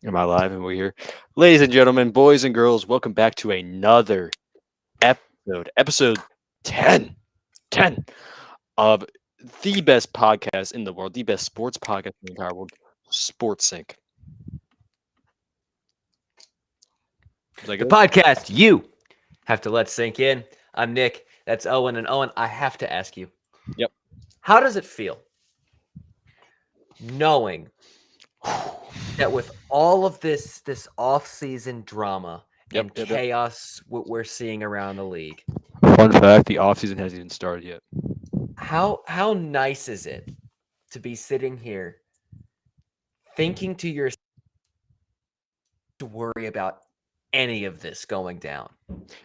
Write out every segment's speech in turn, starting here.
Am I live and we're here? Ladies and gentlemen, boys and girls, welcome back to another episode 10, 10 of the best podcast in the world, the best sports podcast in the entire world, Sports Sync. Was that The good? podcast you have to let sink in. I'm Nick. That's Owen. And Owen, I have to ask you, Yep. how does it feel knowing that with all of this off-season drama and Yep. chaos what we're seeing around the league, Fun fact, the offseason hasn't even started yet. how nice is it to be sitting here thinking to yourself to worry about any of this going down?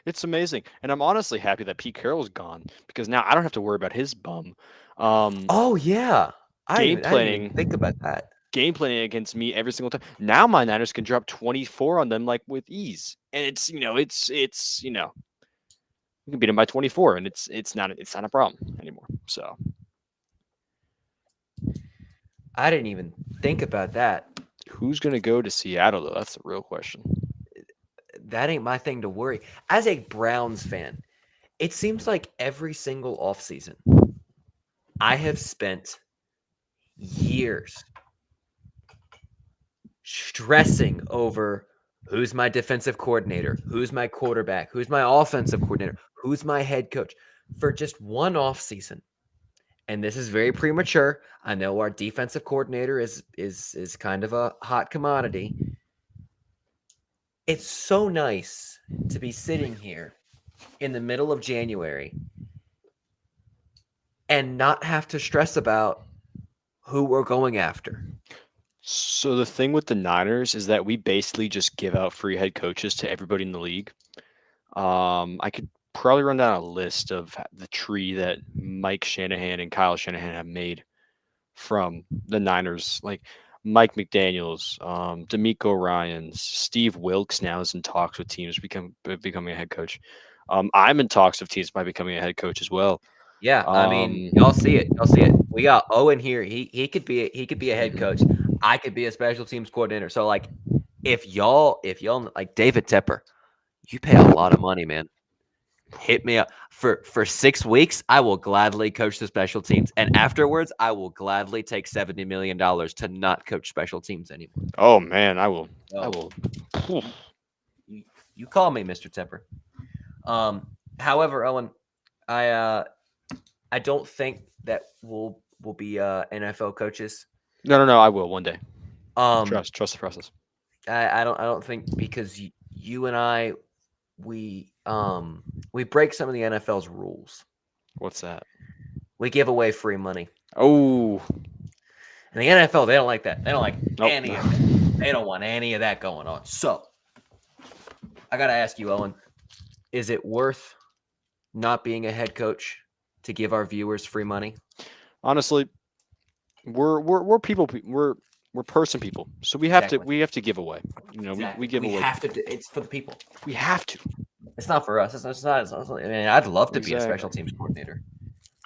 It's amazing. And I'm honestly happy that Pete Carroll's gone because now I don't have to worry about his bum. Oh yeah. Game I didn't even planning think about that. game planning against me every single time. Now my Niners can drop 24 on them like with ease. And it's we can beat them by 24 and it's not a problem anymore. So, I didn't even think about that. who's going to go to Seattle though? That's the real question. That ain't my thing to worry. As a Browns fan, it seems like every single offseason, I have spent years stressing over who's my defensive coordinator, who's my quarterback, who's my offensive coordinator, who's my head coach for just one offseason. And this is very premature. I know our defensive coordinator is kind of a hot commodity. It's so nice to be sitting here in the middle of January and not have to stress about who we're going after. So the thing with the Niners is that we basically just give out free head coaches to everybody in the league. I could probably run down a list of the tree that Mike Shanahan and Kyle Shanahan have made from the Niners, like Mike McDaniels, D'Amico Ryans, Steve Wilkes now is in talks with teams becoming a head coach. I'm in talks with teams by becoming a head coach as well. Yeah, I mean, Um, y'all see it. Y'all see it. We got Owen here. He could be a head coach. I could be a special teams coordinator. So like if y'all like David Tepper, you pay a lot of money, man. Hit me up for 6 weeks. I will gladly coach the special teams, and afterwards, I will gladly take $70 million to not coach special teams anymore. oh man, I will. I So will. you, you call me Mr. Tepper. However, Owen, I I don't think that we'll be NFL coaches. No. I will one day. Um, Trust the process. I don't think because you and I we break some of the NFL's rules. What's that? We give away free money. Oh, And the NFL, they don't like that. They don't like nope. any of that. They don't want any of that going on. So I gotta ask you, Owen, is it worth not being a head coach to give our viewers free money? Honestly, we're people. We're person people. So we have to Exactly. give away. We Exactly. give We away. have to do it's for the people. We have to. It's not for us. It's not I mean, I'd love to be a special Exactly. teams coordinator.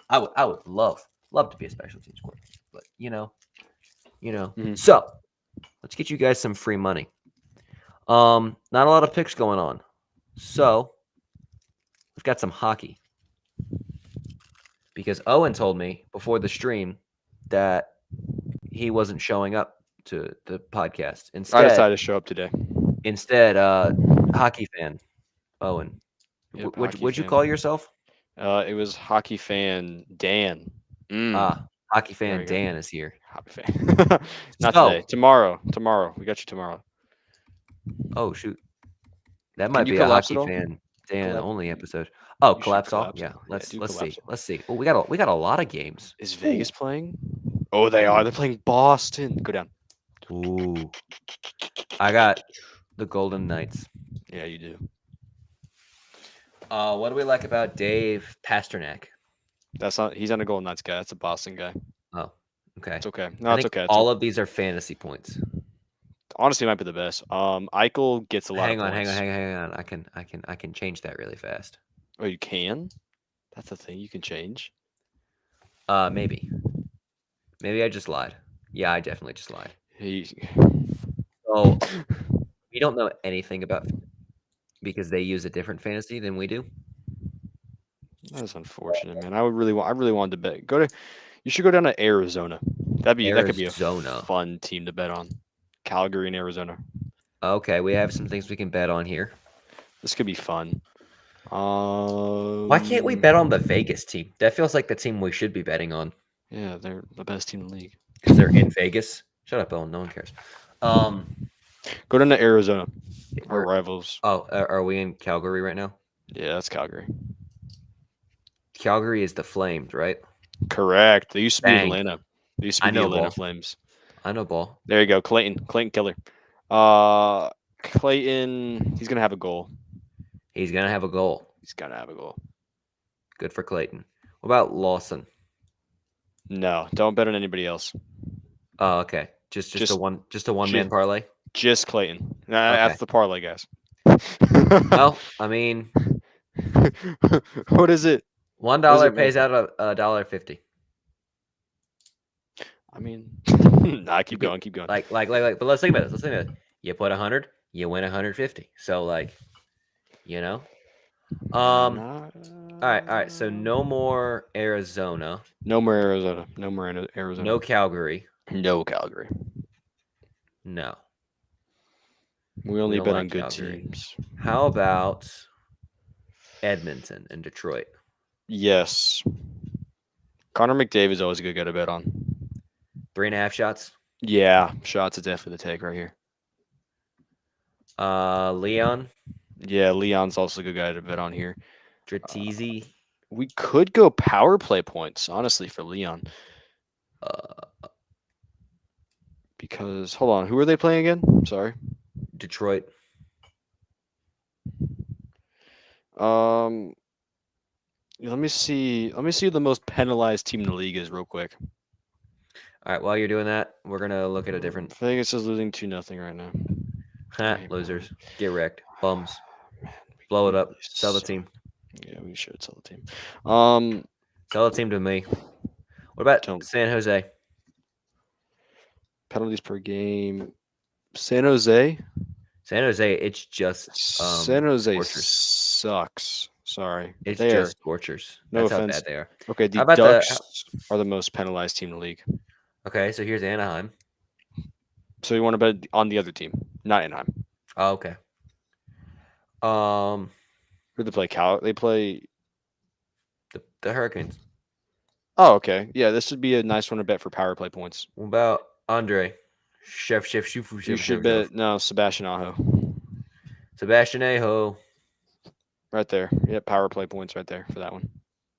I would love to be a special teams coordinator. But Mhm. So let's get you guys some free money. Not a lot of picks going on. So we've got some hockey. Because Owen told me before the stream that he wasn't showing up to the podcast. I Instead, decided to show up today. instead, hockey fan Owen. Yep, What hockey would you fan. call yourself? It was hockey fan Dan. Mm, Hockey there fan we go. Dan is here. Hockey fan. Not So, today. Tomorrow. Tomorrow. We got you tomorrow. oh shoot, that Can might you be a collapse hockey it all? fan Dan Collapse. only episode. Oh, You should collapse all. collapse it. Yeah, Yeah, let's do let's collapse see. it. Let's see. Well, we got a lot of games. Is Vegas playing? Oh, they are. They're playing Boston. Go down. Ooh, I got the Golden Knights. Yeah, you do. What do we like about Dave Pasternak? That's not. He's not a Golden Knights guy. That's a Boston guy. Oh, okay. It's okay. No, I it's think okay. all of these are fantasy points. Honestly, might be the best. Eichel gets a lot of points. Hang on. I can change that really fast. Oh, you can? That's a thing you can change. Maybe I just lied. Yeah, I definitely just lied. He, Oh, we don't know anything about because they use a different fantasy than we do. That's unfortunate, man. I really wanted to bet. You should go down to Arizona. That could be a Arizona. fun team to bet on. Calgary and Arizona. Okay, we have some things we can bet on here. This could be fun. Why can't we bet on the Vegas team? That feels like the team we should be betting on Yeah, they're the best team in the league. because they're in Vegas. Shut up, Owen. No one cares. Um, Go down to Arizona. Our we're rivals. are we in Calgary right now? Yeah, that's Calgary. Calgary is the Flames, right? Correct. They used to be Dang, Atlanta. They used to be I the know Atlanta ball. Flames. I know ball. There you go, Clayton. Clayton Killer. Uh, Clayton. He's gonna have a goal. He's gonna have a goal. He's gonna have a goal. Good for Clayton. What about Lawson? No, don't bet on anybody else. Oh, okay. Just Just, a one man just, parlay. just Clayton. Nah, Okay. that's the parlay, guys. Well, I mean, What is it? $1 What does it pays make? out $1.50. I mean, nah. You Keep could going. Keep going. but let's think about this. Let's think about it. You put 100, you win 150. So like, you know. Um. Nah, All right. So no more Arizona. no more Arizona. No more No Arizona. Calgary. No Calgary. No, We we only don't bet on want good Calgary. teams. How about Edmonton and Detroit? Yes. Connor McDavid is always a good guy to bet on. 3.5 shots. Yeah, shots is definitely the take right here. Leon, Yeah, Leon's also a good guy to bet on here. Dratizzi. We could go power play points, honestly, for Leon. Because hold on, who are they playing again? Sorry. Detroit. Um, let me see. Let me see who the most penalized team in the league is real quick. All right. While you're doing that, we're gonna look at a different. Vegas is losing 2-0 right now. Okay, Losers. Get wrecked. Bums. man, Blow it we up. really Sell the suck. team. Yeah, we should sell the team. Sell the team to me. What about Don't San Jose? penalties per game. San Jose. San Jose, it's just San Jose Scorchers. sucks. Sorry, It's there. just Scorchers. No That's how offense. bad they are. Okay, How the about Ducks are the most penalized team in the league. okay, so here's Anaheim. So you want to bet on the other team, not Anaheim. Oh, okay. Um, Who they play? They play. the Hurricanes. Oh, okay. Yeah, this would be a nice one to bet for power play points. What about Andre? Chef, shufu, You chef, should chef, chef. bet no Sebastian Aho Sebastian Aho. right there. Yeah, power play points right there for that one.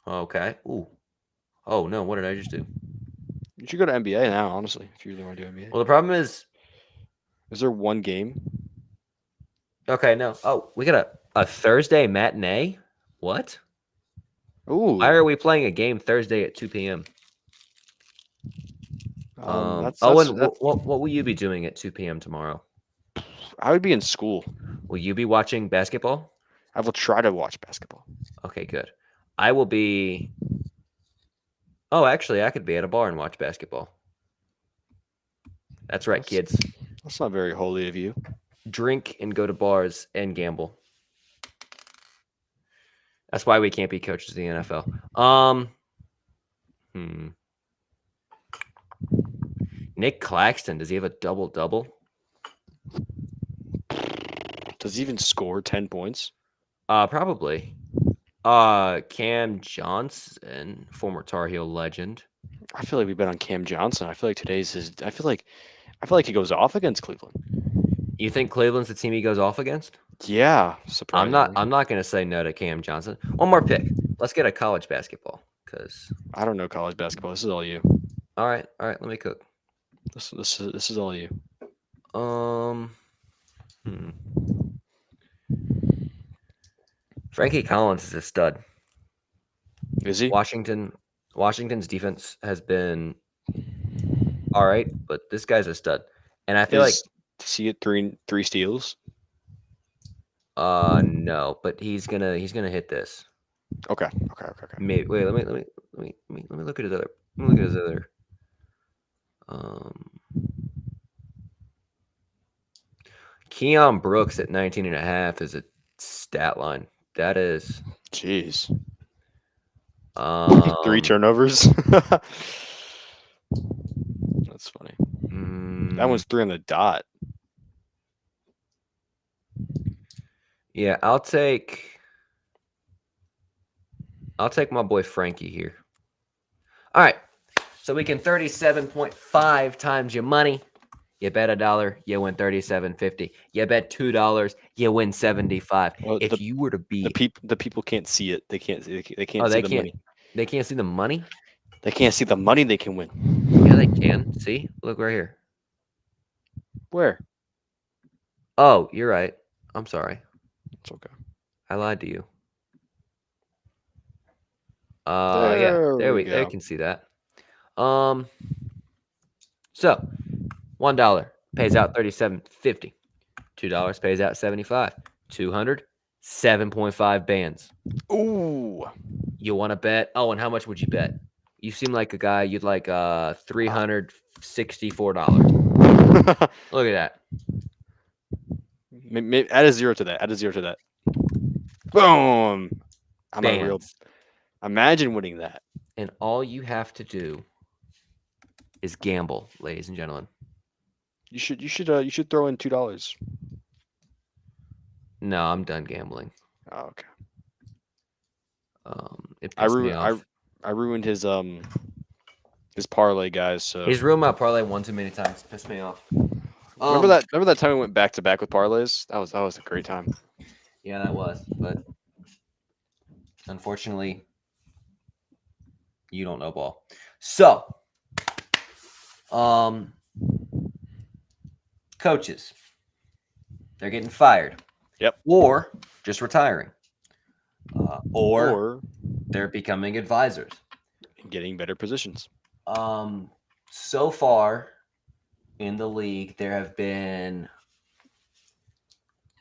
Okay. Ooh. Oh no, what did I just do? You should go to NBA now, honestly, if you really want to do NBA. Well, the problem is Is there one game? okay, no. Oh, we got a Thursday matinee? What? Ooh, Why are we playing a game Thursday at 2 p.m.? Owen, that's. what will you be doing at 2 p.m. tomorrow? I would be in school. Will you be watching basketball? I will try to watch basketball. Okay, good. I will be. Oh, actually, I could be at a bar and watch basketball. That's right, kids. That's not very holy of you. Drink and go to bars and gamble. That's why we can't be coaches of the NFL. Nick Claxton, does he have a double-double? Does he even score 10 points? Probably. Cam Johnson, former Tar Heel legend. I feel like we've been on Cam Johnson. I feel like today's his. I feel like he goes off against Cleveland. You think Cleveland's the team he goes off against? Yeah, surprisingly. I'm not going to say no to Cam Johnson. One more pick. Let's get a college basketball because. I don't know college basketball. This is all you. All right. Let me cook. This is all you. Frankie Collins is a stud. Is he? Washington's defense has been all right, but this guy's a stud. And I feel like does he get three steals? no, but he's gonna hit this. Okay. Maybe wait, let me look at his other. Let me look at his other. Keon Brooks at 19.5 is a stat line. That is Jeez. 3 um turnovers. That's funny. That mm, one's 3 on the dot. yeah, I'll take my boy Frankie here. All right. So we can 37.5 times your money. You bet $1, you win 37.50. You bet $2, you win 75. Well, If you were to be the people can't see it. They oh, can't see the money. they can't see the money? They can't see the money they can win. Yeah, they can. See? Look right here. Where? Oh, you're right. I'm sorry. It's okay. I lied to you. Yeah, There we they go. can see that. So $1 pays out 37.50. $2 pays out 75. 200, 7.5 bands. Ooh. You want to bet? Oh, and how much would you bet? You seem like a guy you'd like $364. Look at that. Add a 0 to that. Add a 0 to that. Boom. I'm a real. Bands. Imagine winning that. And all you have to do is gamble, ladies and gentlemen. You should throw in $2. No, I'm done gambling. Oh, okay. It I pissed me ru- I off. I ruined his parlay, guys. So He's ruined my parlay one too many times. Pissed me off. remember that time we went back to back with parlays? That was a great time. Yeah, that was. But unfortunately, you don't know ball. So, coaches, they're getting fired. Yep. Or just retiring. Or Or they're becoming advisors. getting better positions. So far in the league, there have been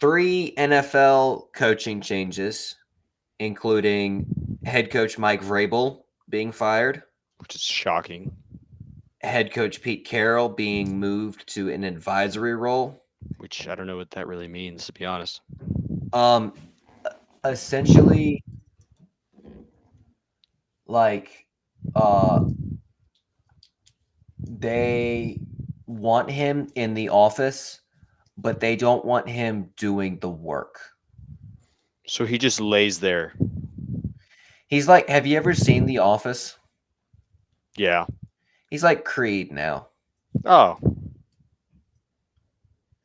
3 NFL coaching changes, including head coach Mike Vrabel being fired, Which is shocking. head coach Pete Carroll being moved to an advisory role. Which I don't know what that really means, to be honest. Um, essentially, like, they want him in the office, but they don't want him doing the work. So he just lays there. He's like, have you ever seen The Office? Yeah. He's like Creed now. Oh.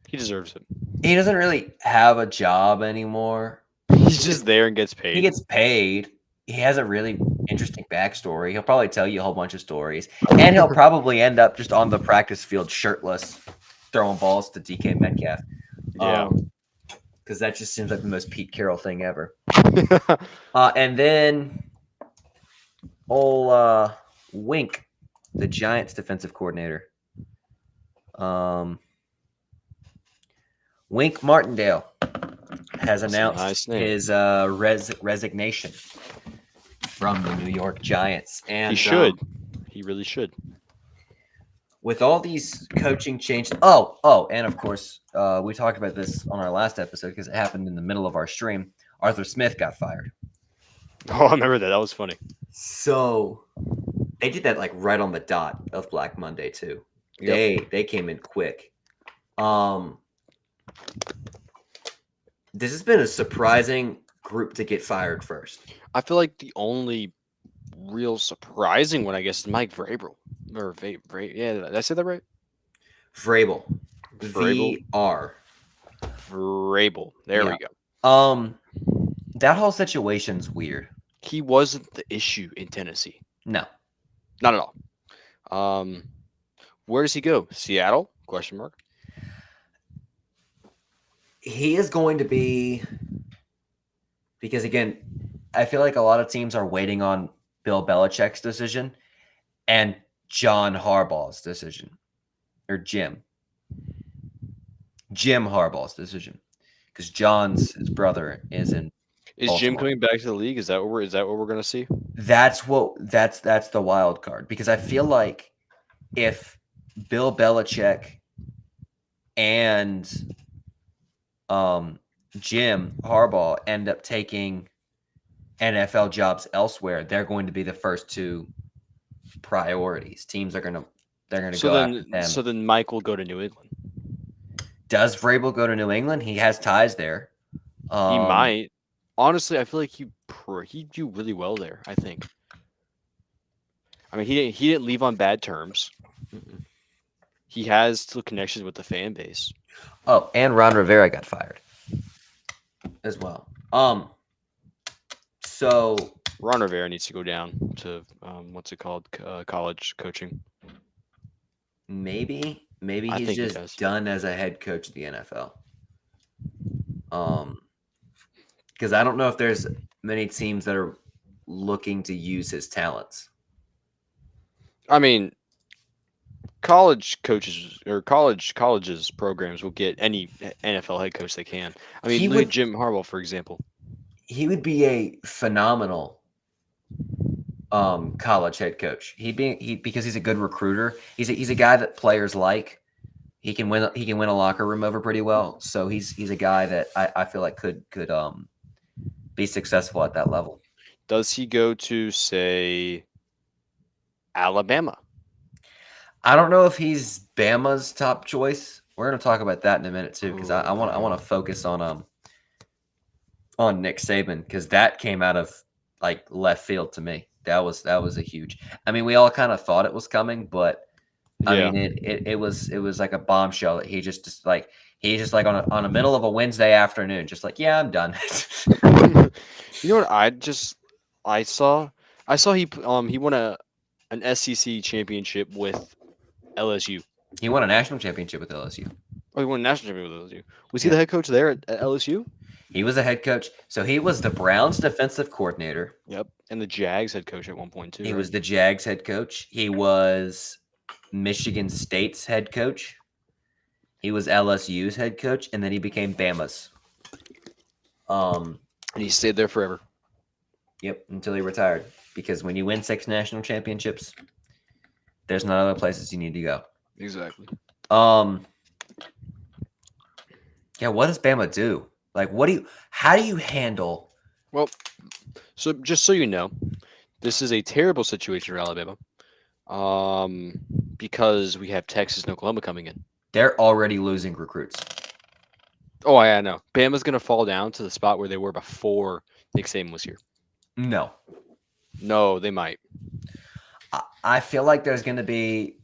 He deserves it. He doesn't really have a job anymore. He's just there and gets paid. He gets paid. He has a really interesting backstory. He'll probably tell you a whole bunch of stories. And he'll probably end up just on the practice field shirtless, throwing balls to DK Metcalf. Yeah. Because that just seems like the most Pete Carroll thing ever. And then old Wink, the Giants defensive coordinator. Wink Martindale has announced his resignation from the New York Giants. And he should. He really should. With all these coaching changes. Oh, and of course, we talked about this on our last episode because it happened in the middle of our stream. Arthur Smith got fired. Oh, I remember that. That was funny. So they did that like right on the dot of Black Monday too. Yep. They came in quick. This has been a surprising group to get fired first. I feel like the only real surprising one, I guess, is Mike Vrabel. Or yeah, did I say that right? Vrabel. VR. Vrabel. There we go. That whole situation's weird. He wasn't the issue in Tennessee. No. Not at all. Where does he go? Seattle? Question mark. He is going to be, because again, I feel like a lot of teams are waiting on Bill Belichick's decision and John Harbaugh's decision, or Jim Harbaugh's decision, because his brother is in. Is Baltimore. Jim coming back to the league? Is that what we're gonna see? That's the wild card, because I feel like if Bill Belichick and um, Jim Harbaugh end up taking NFL jobs elsewhere, they're going to be the first two priorities. Teams are they're gonna So go after then, them. so then Mike will go to New England. Does Vrabel go to New England? He has ties there. He Um, might. Honestly, I feel like he'd do really well there. I think. I mean, he didn't leave on bad terms. mm-mm. He has still connections with the fan base. Oh, and Ron Rivera got fired as well. So Ron Rivera needs to go down to what's it called, college coaching. maybe I he's think he just does. done as a head coach of the NFL. Um, because I don't know if there's many teams that are looking to use his talents. I mean, college coaches or colleges programs will get any NFL head coach they can. I He mean, look at would Jim Harbaugh for example. he would be a phenomenal college head coach. He because he's a good recruiter. He's a guy that players like. He can win a locker room over pretty well. So he's a guy that I feel like could be successful at that level. Does he go to say Alabama? I don't know if he's Bama's top choice. We're gonna talk about that in a minute too, because I want to Oh, focus on Nick Saban because that came out of like left field to me. That was a huge. I mean, we all kind of thought it was coming, but I yeah. mean, it was like a bombshell that he just like on a middle of a Wednesday afternoon, just like yeah, I'm done. You know what I saw? I saw he won an SEC championship with LSU. He won a national championship with LSU. Oh, he won a national championship with LSU. Was he Yeah, the head coach there at LSU? he was a head coach. So he was the Browns' defensive coordinator. Yep. And the Jags head coach at one point too, He right? was the Jags head coach. He was Michigan State's head coach. He was LSU's head coach, and then he became Bama's. Um, And he stayed there forever. yep, until he retired. Because when you win 6 national championships, there's not other places you need to go. Exactly. Um, yeah, what does Bama do? Like, how do you handle? Well, so just so you know, this is a terrible situation for Alabama. Um, because we have Texas and Oklahoma coming in. They're already losing recruits. Oh, yeah, I know. Bama's gonna fall down to the spot where they were before Nick Saban was here. No, No, they might. I feel like there's going to be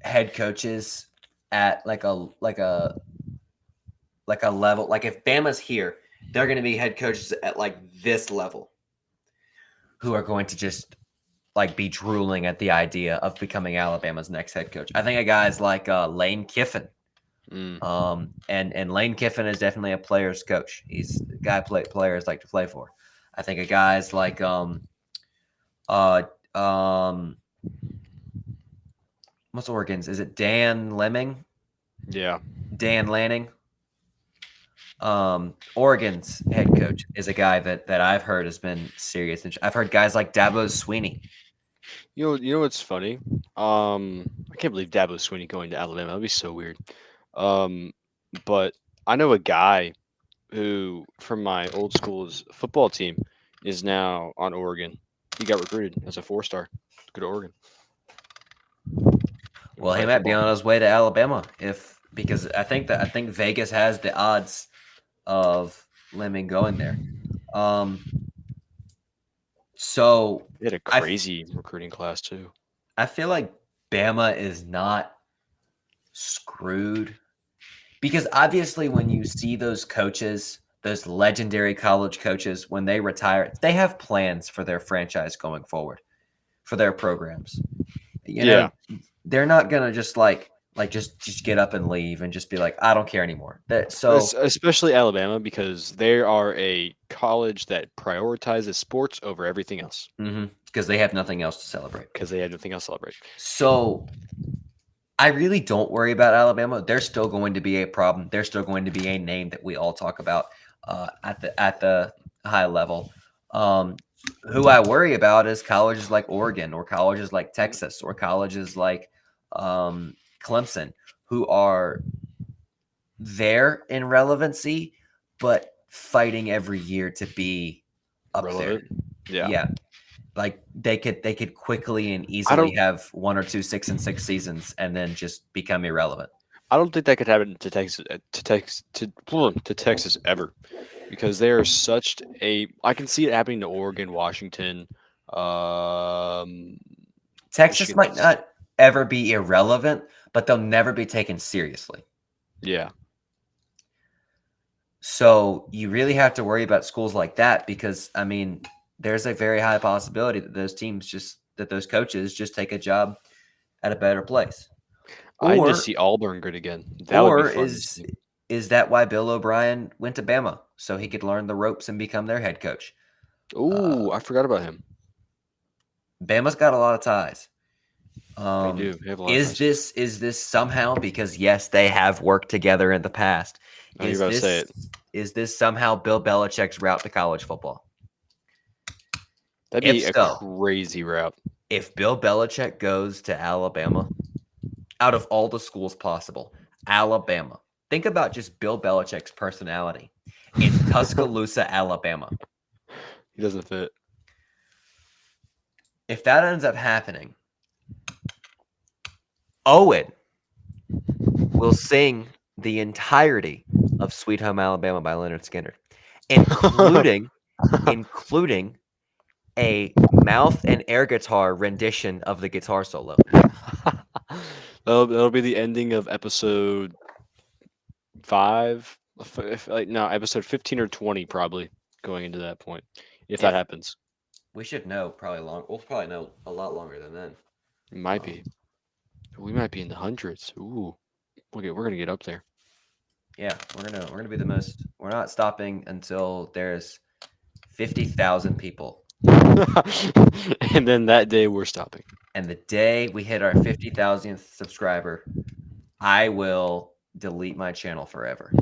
head coaches at like a level. Like if Bama's here, they're going to be head coaches at like this level, who are going to just like be drooling at the idea of becoming Alabama's next head coach. I think of guys like Lane Kiffin. Mm. And Lane Kiffin is definitely a player's coach. He's a guy players like to play for. I think of guys like uh um what's Oregon's? Is it Dan Lemming? Yeah. Dan Lanning? Oregon's head coach is a guy that I've heard has been serious. I've heard guys like Dabo Sweeney. You know what's funny? I can't believe Dabo Swinney going to Alabama. That'd be so weird. Um, but I know a guy who from my old school's football team is now on Oregon. He got recruited as a 4-star to go to Oregon. Well, he Play might be football. on his way to Alabama because I think Vegas has the odds of Lemming going there. Um, so They had a I crazy recruiting class too. I feel like Bama is not screwed because obviously when you see those coaches, those legendary college coaches, when they retire, they have plans for their franchise going forward, for their programs. You know, Yeah, they're not gonna just just get up and leave and just be like, I don't care anymore. So especially Alabama because they are a college that prioritizes sports over everything else because they have nothing else to celebrate. because they have nothing else to celebrate. So I really don't worry about Alabama. They're still going to be a problem. They're still going to be a name that we all talk about at the high level. Who I worry about is colleges like Oregon or colleges like Texas or colleges like Clemson, who are there in relevancy, but fighting every year to be up there. Relevant. Yeah. Yeah, like they could quickly and I easily don't have 1 or 2 6-6 seasons and then just become irrelevant. I don't think that could happen to Texas to Texas ever, because they are such a. I can see it happening to Oregon, Washington, um, Texas Michigan might State. not ever be irrelevant, but they'll never be taken seriously. Yeah, So you really have to worry about schools like that because I mean, there's a very high possibility that those coaches just take a job at a better place. I need to Or see Auburn good again. That would be or fun to is see. is that why Bill O'Brien went to Bama so he could learn the ropes and become their head coach? Uh, Ooh, I forgot about him. Bama's got a lot of ties. They Um, do. They have a lot of is ties. this somehow because yes, they have worked together in the past? Oh, you're Is about to say this it. is this somehow Bill Belichick's route to college football? That'd If be a so, crazy route. if Bill Belichick goes to Alabama, out of all the schools possible, Alabama. Think about just Bill Belichick's personality in Tuscaloosa, Alabama. He doesn't fit. If that ends up happening, Owen will sing the entirety of Sweet Home Alabama by Leonard Skinner, including including a mouth and air guitar rendition of the guitar solo. That'll be the ending of episode 5. Like no, episode 15 or 20 probably going into that point, if that If happens. we should know probably long, we'll probably know a lot longer than then. It might Um, be. We might be in the hundreds. Ooh, okay, we're gonna get up there. yeah, we're gonna be the most. We're not stopping until there's 50,000 people. And then that day we're stopping. And the day we hit our 50,000th subscriber, I will delete my channel forever.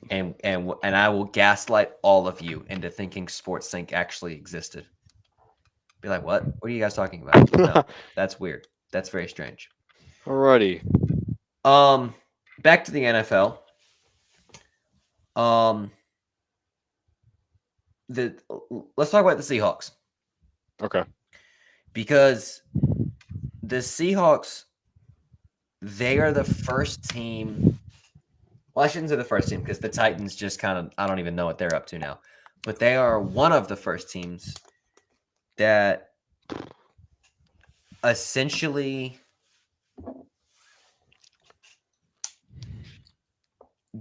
And I will gaslight all of you into thinking Sports Sync actually existed. Be like, what? What are you guys talking about? No, that's weird. That's very strange. Alrighty. Um, back to the NFL. Um, the let's talk about the Seahawks Okay. because the Seahawks, they are the first team. Well, I shouldn't say the first team because the Titans just kind of, I don't even know what they're up to now. But they are one of the first teams that essentially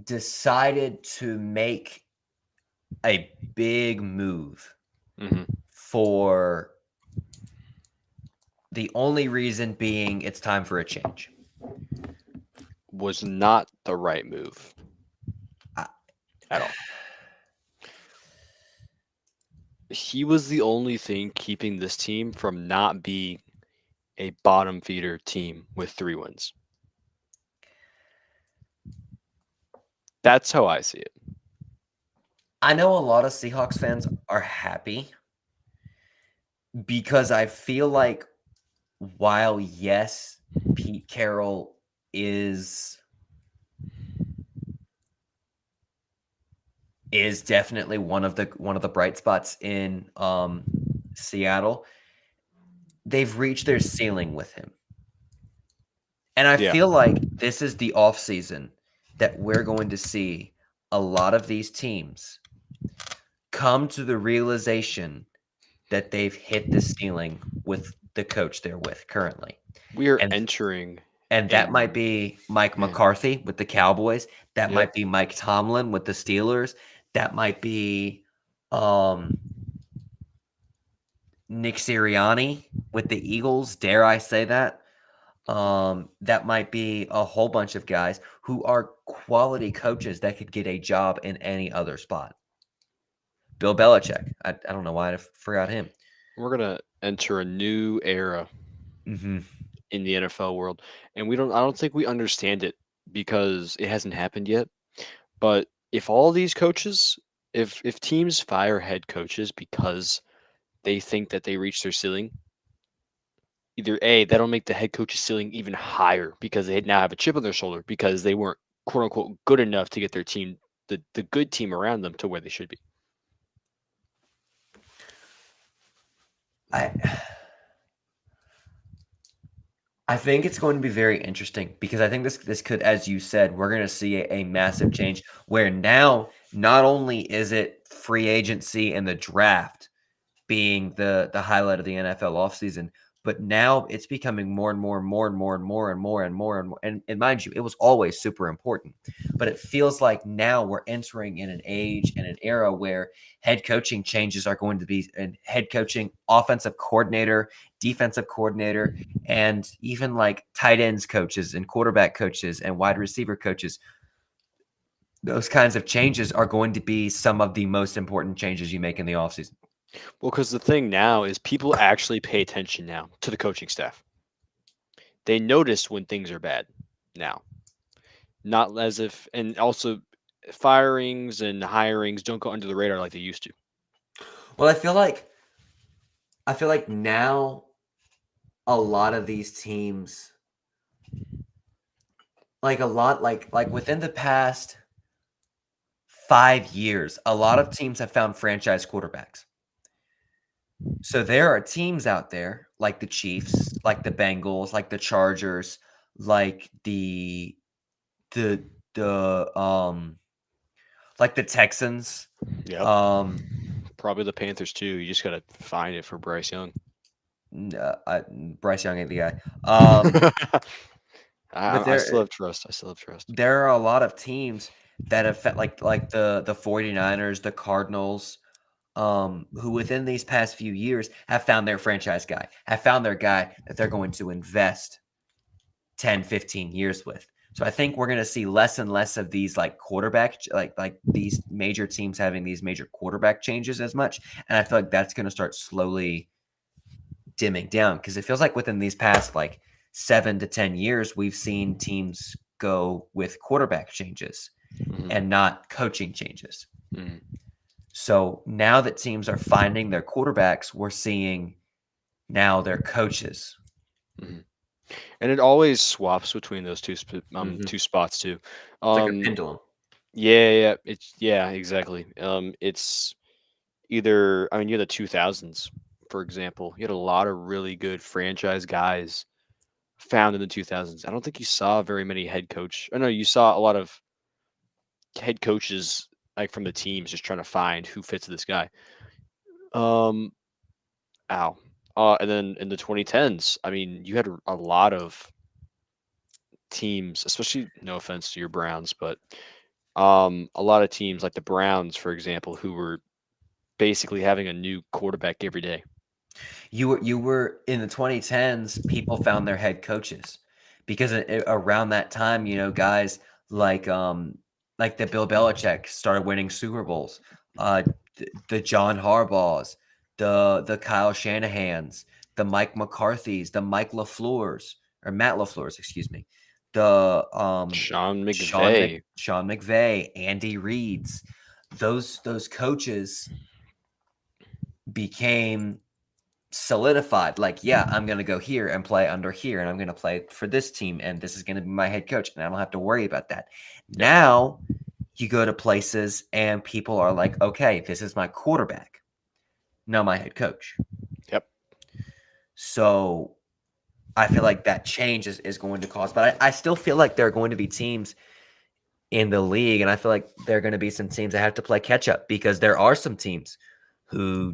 decided to make a big move Hmm. for the only reason being it's time for a change. Was not the right move I- at all. He was the only thing keeping this team from not being a bottom feeder team with 3 wins. That's how I see it. I know a lot of Seahawks fans are happy because I feel like while yes, Pete Carroll is definitely one of the bright spots in Seattle, they've reached their ceiling with him. And I Yeah. feel like this is the offseason that we're going to see a lot of these teams come to the realization that they've hit the ceiling with the coach they're with currently. We are And entering and a that might be Mike man. McCarthy with the Cowboys. That Yep. might be Mike Tomlin with the Steelers. That might be um, Nick Sirianni with the Eagles. Dare I say that? That might be a whole bunch of guys who are quality coaches that could get a job in any other spot. Bill Belichick. I don't know why I forgot him. We're gonna enter a new era Mm-hmm. in the NFL world, and I don't think we understand it because it hasn't happened yet. But if all these coaches, if teams fire head coaches because they think that they reached their ceiling, either A, that'll make the head coach's ceiling even higher because they now have a chip on their shoulder because they weren't quote unquote good enough to get their team, the good team around them, to where they should be. I I think it's going to be very interesting because I think this could, as you said, we're going to see a massive change where now not only is it free agency and the draft being the highlight of the NFL offseason, but now it's becoming more and more and more and more and more and more and more and more. And mind you, it was always super important, but it feels like now we're entering in an age and an era where head coaching changes are going to be, and head coaching, offensive coordinator, defensive coordinator, and even like tight ends coaches and quarterback coaches and wide receiver coaches. Those kinds of changes are going to be some of the most important changes you make in the offseason. Well, because the thing now is people actually pay attention now to the coaching staff. They notice when things are bad now, not as if, and also firings and hirings don't go under the radar like they used to. Well, I feel like now a lot of these teams, like a lot, like within the past 5 years, a lot of teams have found franchise quarterbacks. So there are teams out there like the Chiefs, like the Bengals, like the Chargers, like the the like the Texans. Yep. Um, Probably the Panthers too. You just gotta find it for Bryce Young. Bryce Young ain't the guy. Um, but I still have trust. I still have trust. there are a lot of teams that have felt like the 49ers, the Cardinals, who within these past few years have found their franchise guy, have found their guy that they're going to invest 10, 15 years with. So I think we're going to see less and less of these like quarterback, like these major teams having these major quarterback changes as much. And I feel like that's going to start slowly dimming down because it feels like within these past like 7 to 10 years, we've seen teams go with quarterback changes Mhm, and not coaching changes. mhm, So now that teams are finding their quarterbacks, we're seeing now their coaches. mhm. And it always swaps between those Mhm. two spots too. It's like a Um, pendulum. yeah, it's yeah, exactly. It's either, I mean, you're the 2000s, for example. You had a lot of really good franchise guys found in the 2000s. I don't think you saw very many head coach. I know you saw a lot of head coaches like from the teams just trying to find who fits this guy. Um, ow. And then in the 2010s, I mean, you had a lot of teams, especially, no offense to your Browns, but a lot of teams like the Browns, for example, who were basically having a new quarterback every day. You were in the 2010s, people found their head coaches because around that time, guys like like the Bill Belichick started winning Super Bowls. The John Harbaughs, the Kyle Shanahans, the Mike McCarthy's, the Mike LaFleur's or Matt LaFleur's, excuse me. The Sean McVay. Sean McVay, Andy Reid's. Those coaches became solidified, like, yeah, I'm going to go here and play under here, and I'm going to play for this team, and this is going to be my head coach, and I don't have to worry about that. Yep. Now you go to places and people are like, okay, this is my quarterback, no my head coach. Yep. So I feel like that change is going to cause, but I still feel like there are going to be teams in the league, and I feel like there are going to be some teams that have to play catch up because there are some teams who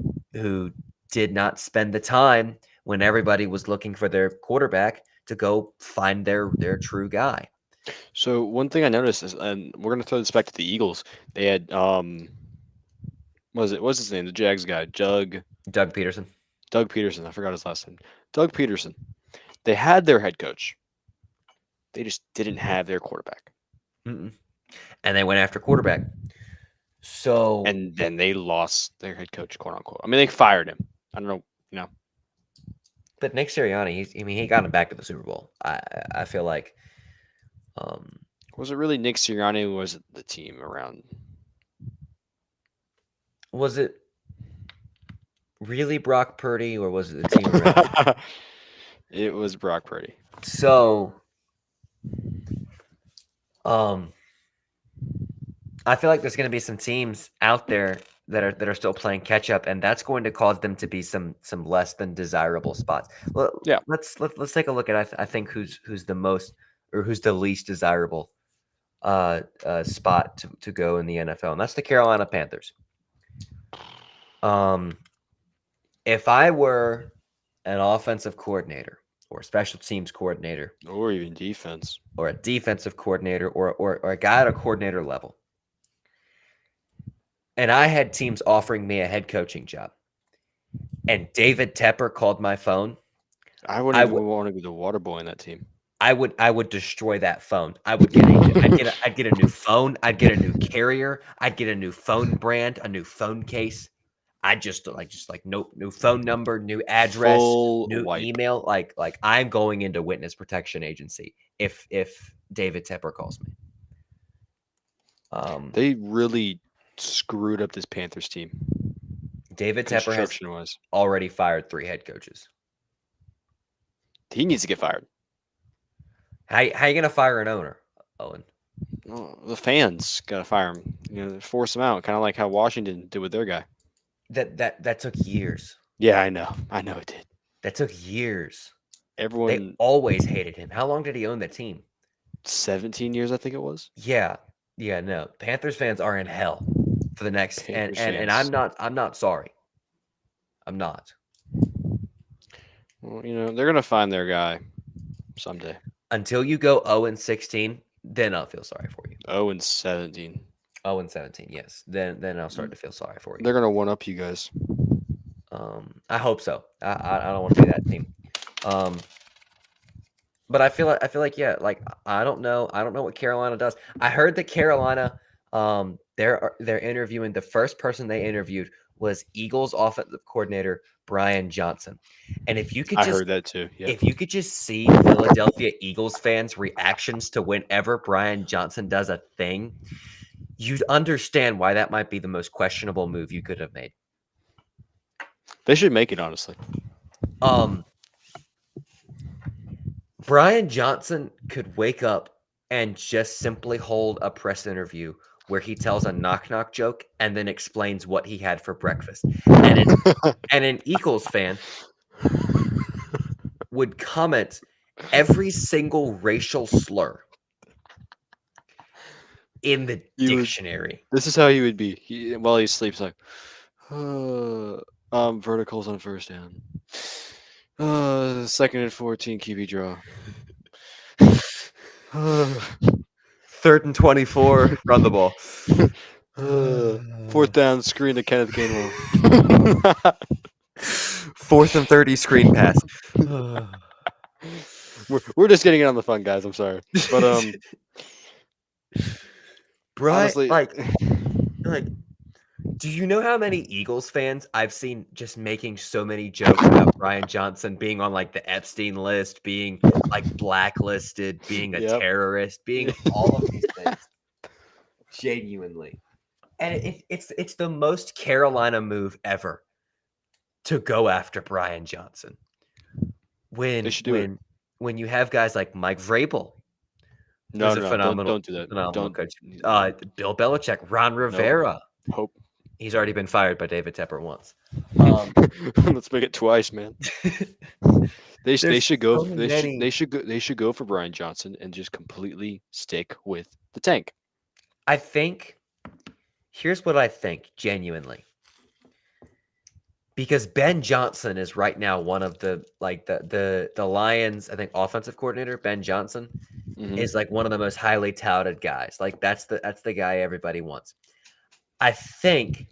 did not spend the time when everybody was looking for their quarterback to go find their true guy. So one thing I noticed is, and we're gonna throw this back to the Eagles. They had what's his name? The Jags guy, Doug Peterson. Doug Peterson. I forgot his last name. Doug Peterson. They had their head coach. They just didn't have their quarterback. Mm-mm. And they went after quarterback. So, And then they lost their head coach, quote unquote. I mean, they fired him. I don't know, you know. but Nick Sirianni, he got him back to the Super Bowl. I feel like, um, Was it really Nick Sirianni, or was it the team around? was it really Brock Purdy or was it the team around him? It was Brock Purdy. So, um, I feel like there's going to be some teams out there that are still playing catch up, and that's going to cause them to be some less than desirable spots. Well, Yeah. let's take a look at I think who's the most or who's the least desirable spot to go in the NFL, and that's the Carolina Panthers. Um, if I were an offensive coordinator or a special teams coordinator Or even defense. or a defensive coordinator or a guy at a coordinator level, and I had teams offering me a head coaching job, and David Tepper called my phone, I wouldn't I even would want to be the water boy in that team. I would destroy that phone. I would get a new I'd get a new phone, I'd get a new carrier, I'd get a new phone brand, a new phone case. I just no new phone number, new address, Full new wipe. email. Like I'm going into witness protection agency if David Tepper calls me. They really screwed up this Panthers team, David Tepper has construction wise. already fired 3 head coaches. He needs to get fired. How you gonna fire an owner, Owen? Well, the fans got to fire him. Force him out, kind of like how Washington did with their guy. That took years. Yeah, I know. I know it did. That took years. They Everyone, always hated him. How long did he own the team? 17 years, I think it was. Yeah. Yeah, no. Panthers fans are in hell for the next Panthers and fans. I'm not sorry. I'm not. Well, they're gonna find their guy someday. Until you go 0-16, then I'll feel sorry for you. 0-17. 0-17, yes. Then I'll start to feel sorry for you. They're gonna one up you guys. I hope so. I don't want to be that team. But I feel like yeah, like I don't know what Carolina does. I heard that Carolina, they're interviewing the first person they interviewed was Eagles offensive coordinator Brian Johnson, and I heard that too. Yeah. if you could just see Philadelphia Eagles fans' reactions to whenever Brian Johnson does a thing, you'd understand why that might be the most questionable move you could have made. They should make it, honestly. Brian Johnson could wake up and just simply hold a press interview where he tells a knock-knock joke and then explains what he had for breakfast. And an Eagles fan would comment every single racial slur in the dictionary. This is how he would be. While he sleeps, like, verticals on first down. 2nd and 14 QB draw. 3rd and 24, run the ball. 4th down, screen to Kenneth Gainwell. 4th and 30, screen pass. we're just getting in on the fun, guys. I'm sorry, but Brian, honestly, like, do you know how many Eagles fans I've seen just making so many jokes about Brian Johnson being on like the Epstein list, being like blacklisted, being a Yep. terrorist, being all of these things? Genuinely. And it's the most Carolina move ever to go after Brian Johnson. They should do it. When you have guys like Mike Vrabel, No, who's a phenomenal, don't do that. phenomenal Don't. coach. Bill Belichick, Ron Rivera. Hope. He's already been fired by David Tepper once. Let's make it twice, man. They should go. so many- They should go for Brian Johnson and just completely stick with the tank. I think here's what I think genuinely. Because Ben Johnson is right now one of the Lions, I think offensive coordinator Ben Johnson Mhm. is like one of the most highly touted guys. Like that's the guy everybody wants. I think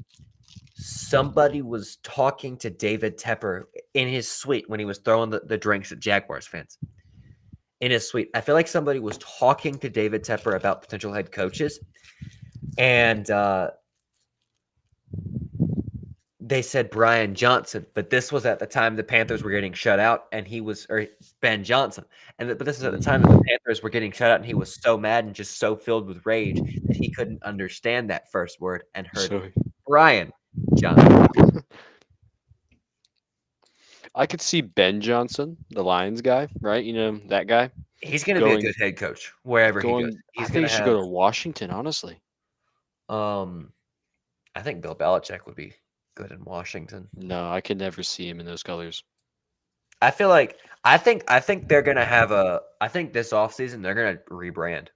somebody was talking to David Tepper in his suite when he was throwing the drinks at Jaguars fans. In his suite, I feel like somebody was talking to David Tepper about potential head coaches, and they said Brian Johnson, but this was at the time the Panthers were getting shut out, and or Ben Johnson, but this is at the time that the Panthers were getting shut out, and he was so mad and just so filled with rage that he couldn't understand that first word and heard Brian Johnson. I could see Ben Johnson, the Lions guy, right? That guy. He's going to be a good head coach wherever he goes. I think he should go to Washington, honestly. Um, I think Bill Belichick would be good in Washington. No, I could never see him in those colors. I feel like I think they're gonna have a. I think this offseason they're gonna rebrand.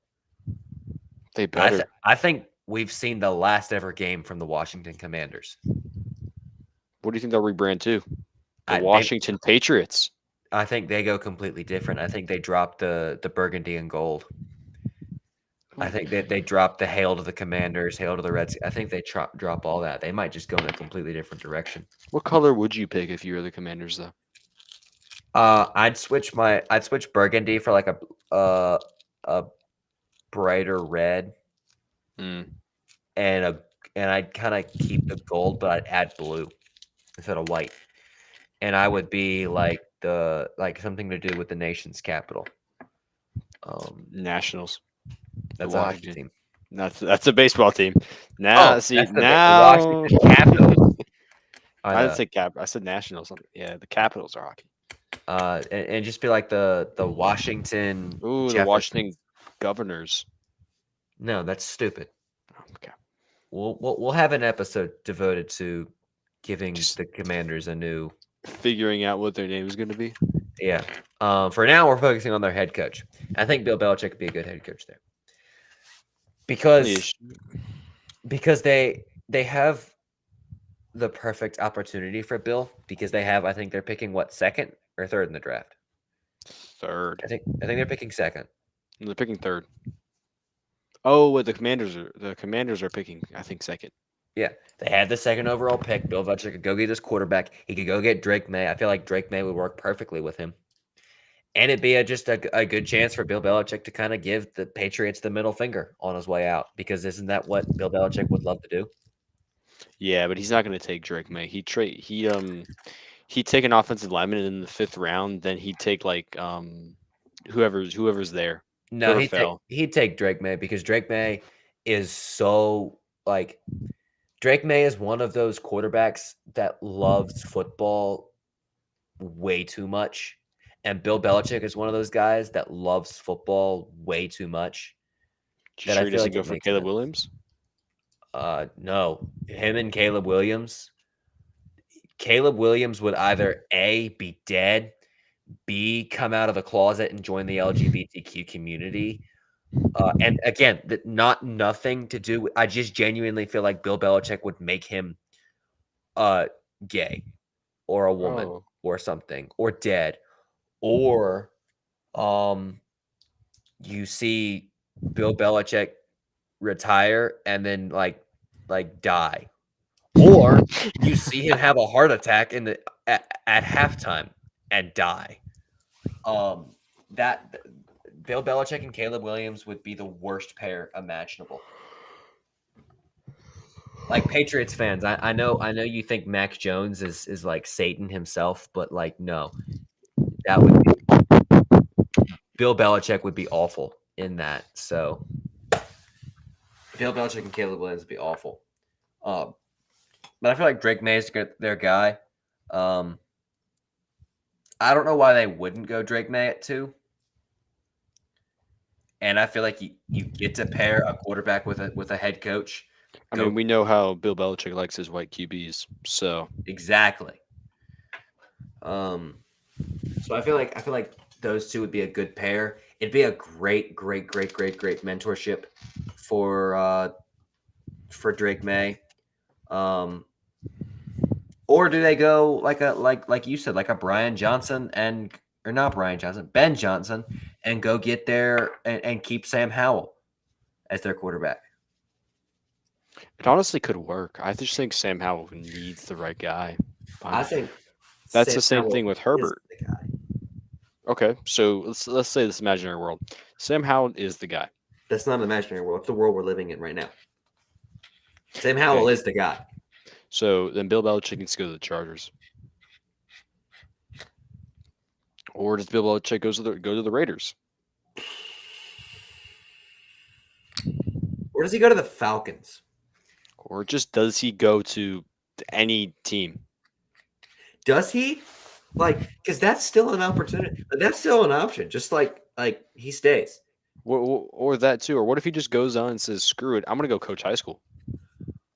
They better. I think we've seen the last ever game from the Washington Commanders. What do you think they'll rebrand to? The I they Washington Patriots. I think they go completely different. I think they drop the burgundy and gold. I think that they drop the hail to the Commanders, hail to the Reds. I think they drop all that. They might just go in a completely different direction. What color would you pick if you were the Commanders, though? I'd switch burgundy for like a brighter red Mm, and I'd kind of keep the gold, but I'd add blue instead of white. And I would be like something to do with the nation's capital. Nationals. The That's a hockey Washington. team. That's a baseball team. Oh, Now, see that's the now. Washington Capitals. I didn't say cap. I said Nationals. Yeah, the Capitals are hockey. And just be like the Washington Ooh, the Jefferson. Washington Governors. No, that's stupid. Okay. We'll have an episode devoted to giving Just the Commanders a new. figuring out what their name is going to be. Yeah. For now, we're focusing on their head coach. I think Bill Belichick could be a good head coach there because Ish. they have the perfect opportunity for Bill because they have. I think they're picking what, second or third in the draft. Third. I think they're picking second. They're picking third. Oh, what the Commanders are picking, I think, second. Yeah, they had the second overall pick. Bill Belichick could go get his quarterback. He could go get Drake May. I feel like Drake May would work perfectly with him. And it'd be just a good chance for Bill Belichick to kind of give the Patriots the middle finger on his way out. Because isn't that what Bill Belichick would love to do? Yeah, but he's not going to take Drake May. He'd take an offensive lineman in the fifth round. Then he'd take like whoever's there. No, Whoever fell. he'd take Drake May because Drake May is so like Drake May is one of those quarterbacks that loves football way too much. And Bill Belichick is one of those guys that loves football way too much You that I sure he feel doesn't like go it for makes Caleb sense. Williams? No, him and Caleb Williams. Caleb Williams would either A, be dead, B, come out of the closet and join the LGBTQ community. And again, not nothing to do with, I just genuinely feel like Bill Belichick would make him gay or a woman Oh, or something or dead or you see Bill Belichick retire and then like die, or you see him have a heart attack at halftime and die. That Bill Belichick and Caleb Williams would be the worst pair imaginable. Like Patriots fans, I know you think Mac Jones is like Satan himself, but like no, that would be Bill Belichick would be awful in that. So Bill Belichick and Caleb Williams would be awful. But I feel like Drake May is their guy. I don't know why they wouldn't go Drake May at 2. And I feel like you get to pair a quarterback with a head coach. I mean, we know how Bill Belichick likes his white QBs, so Exactly. So I feel like those two would be a good pair. It'd be a great mentorship for Drake May. Or do they go like you said, like a Brian Johnson or not Brian Johnson, Ben Johnson, and go get there and keep Sam Howell as their quarterback? it honestly could work. I just think Sam Howell needs the right guy. I think That's Sam the same Howell thing with is Herbert. the guy. Okay, so let's say this imaginary world. Sam Howell is the guy. That's not an imaginary world. It's the world we're living in right now. Sam Howell is the guy. So then Bill Belichick needs to go to the Chargers, or does Bill Belichick go to the Raiders? Or does he go to the Falcons? Or just does he go to any team? Does he? Because that's still an opportunity. That's still an option. Just like he stays. Or that too. Or what if he just goes on and says, "Screw it, I'm gonna go coach high school."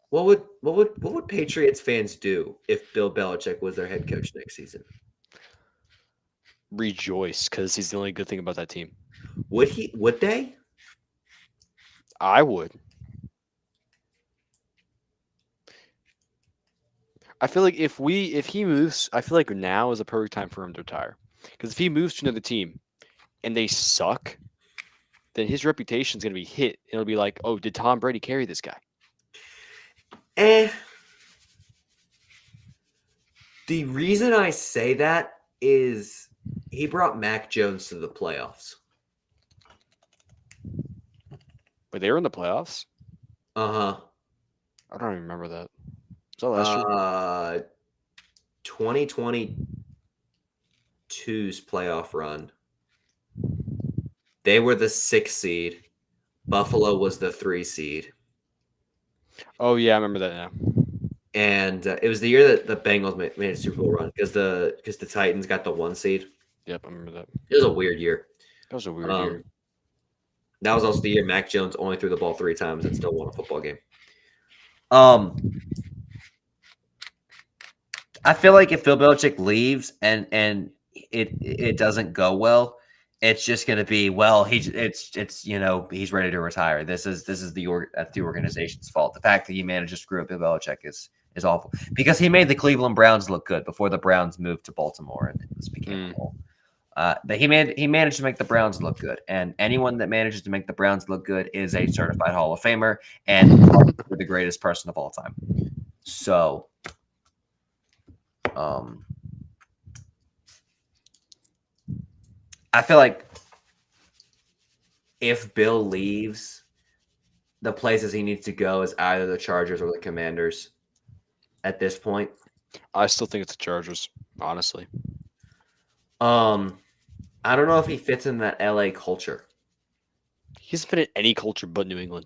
What would Patriots fans do if Bill Belichick was their head coach next season? Rejoice, because he's the only good thing about that team. Would they? I would. I feel like if he moves, I feel like now is a perfect time for him to retire. Because if he moves to another team and they suck, then his reputation's gonna be hit. It'll be like, oh, did Tom Brady carry this guy? Eh. The reason I say that is he brought Mac Jones to the playoffs. But they were in the playoffs. Uh-huh. I don't even remember that. Was that last year? 2022's playoff run. They were the 6th seed. Buffalo was the 3 seed. Oh yeah, I remember that now. And it was the year that the Bengals made a Super Bowl run because the Titans got the 1 seed. Yep, I remember that. It was a weird year. That was a weird year. That was also the year Mac Jones only threw the ball 3 times and still won a football game. I feel like if Bill Belichick leaves and it doesn't go well, it's just going to be he's ready to retire. This is the organization's fault. The fact that he managed to screw up Bill Belichick is awful because he made the Cleveland Browns look good before the Browns moved to Baltimore and this became a whole. He managed to make the Browns look good, and anyone that manages to make the Browns look good is a certified Hall of Famer and the greatest person of all time. So, I feel like if Bill leaves, the places he needs to go is either the Chargers or the Commanders. At this point, I still think it's the Chargers, honestly. I don't know if he fits in that LA culture. He doesn't fit in any culture but New England.